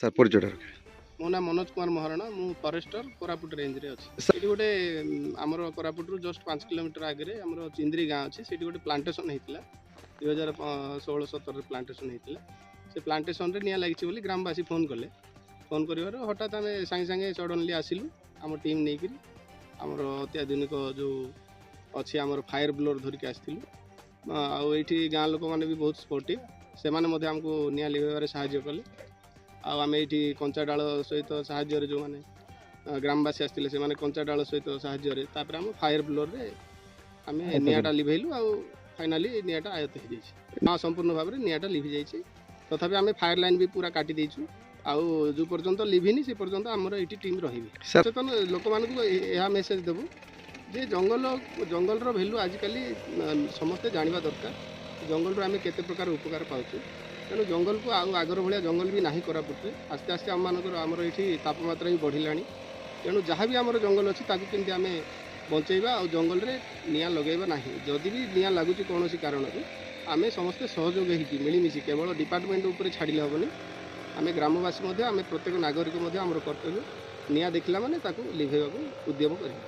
Sir ପରିଚୟଟା ରଖିବେ। ମୋ ନାଁ ମନୋଜ କୁମାର ମହାରଣା, ମୁଁ ଫରେଷ୍ଟର କୋରାପୁଟ ରେଞ୍ଜରେ ଅଛି। ଏଠି ଗୋଟେ ଆମର କୋରାପୁଟରୁ ଜଷ୍ଟ 5 କିଲୋମିଟର ଆଗରେ ଆମର ଚିନ୍ଦ୍ରି ଗାଁ ଅଛି। ସେଠି ଗୋଟେ ପ୍ଲାଣ୍ଟେସନ୍ ହେଇଥିଲା 2016-17ରେ ପ୍ଲାଣ୍ଟେସନ୍ ହେଇଥିଲା। ସେ ପ୍ଲାଣ୍ଟେସନ୍ରେ ନିଆଁ ଲାଗିଛି ବୋଲି ଗ୍ରାମବାସୀ ଫୋନ୍ କଲେ। ଫୋନ୍ କରିବାରୁ ହଠାତ୍ ଆମେ ସାଙ୍ଗେ ସାଙ୍ଗେ ସଡନ୍ଲି ଆସିଲୁ ଆମ ଟିମ୍ ନେଇକିରି। ଆମର ଅତ୍ୟାଧୁନିକ ଯେଉଁ ଅଛି ଆମର ଫାୟାର ବ୍ଲୋର ଧରିକି ଆସିଥିଲୁ। ଆଉ ଏଇଠି ଗାଁ ଲୋକମାନେ ବି ବହୁତ ସ୍ପୋର୍ଟିଭ୍, ସେମାନେ ମଧ୍ୟ ଆମକୁ ନିଆଁ ଲିଭାଇବାରେ ସାହାଯ୍ୟ କଲେ। ଆଉ ଆମେ ଏଇଠି କଞ୍ଚା ଡାଳ ସହିତ ସାହାଯ୍ୟରେ ଯେଉଁମାନେ ଗ୍ରାମବାସୀ ଆସିଥିଲେ ସେମାନେ କଞ୍ଚା ଡାଳ ସହିତ ସାହାଯ୍ୟରେ ତାପରେ ଆମ ଫାୟାର ବ୍ଲୋରରେ ଆମେ ନିଆଁଟା ଲିଭେଇଲୁ। ଆଉ ଫାଇନାଲି ନିଆଁଟା ଆୟତ୍ତ ହେଇଯାଇଛି। ସମ୍ପୂର୍ଣ୍ଣ ଭାବରେ ନିଆଁଟା ଲିଭି ଯାଇଛି। ତଥାପି ଆମେ ଫାୟାର ଲାଇନ୍ ବି ପୁରା କାଟି ଦେଇଛୁ। ଆଉ ଯେଉଁ ପର୍ଯ୍ୟନ୍ତ ଲିଭିନି ସେ ପର୍ଯ୍ୟନ୍ତ ଆମର ଏଇଠି ଟିମ୍ ରହିବେ। ସଚେତନ ଲୋକମାନଙ୍କୁ ଏହା ମେସେଜ ଦେବୁ ଯେ ଜଙ୍ଗଲର ଭ୍ୟାଲୁ ଆଜିକାଲି ସମସ୍ତେ ଜାଣିବା ଦରକାର। ଜଙ୍ଗଲରୁ ଆମେ କେତେ ପ୍ରକାର ଉପକାର ପାଉଛୁ। ତେଣୁ ଜଙ୍ଗଲକୁ ଆଉ ଆଗର ଭଳିଆ ଜଙ୍ଗଲ ବି ନାହିଁ କୋରାପୁଟରେ। ଆସ୍ତେ ଆସ୍ତେ ଆମର ଏଇଠି ତାପମାତ୍ରା ବି ବଢ଼ିଲାଣି। ତେଣୁ ଯାହା ବି ଆମର ଜଙ୍ଗଲ ଅଛି ତାକୁ କେମିତି ଆମେ ବଞ୍ଚେଇବା ଆଉ ଜଙ୍ଗଲରେ ନିଆଁ ଲଗାଇବା ନାହିଁ। ଯଦି ବି ନିଆଁ ଲାଗୁଛି କୌଣସି କାରଣରୁ ଆମେ ସମସ୍ତେ ସହଯୋଗ ହେଇକି ମିଳିମିଶି, କେବଳ ଡିପାର୍ଟମେଣ୍ଟ ଉପରେ ଛାଡ଼ିଲେ ହେବନି। ଆମେ ଗ୍ରାମବାସୀ ମଧ୍ୟ, ଆମେ ପ୍ରତ୍ୟେକ ନାଗରିକ ମଧ୍ୟ ଆମର କର୍ତ୍ତବ୍ୟ ନିଆଁ ଦେଖିଲା ମାନେ ତାକୁ ଲିଭେଇବାକୁ ଉଦ୍ୟମ କରିବା।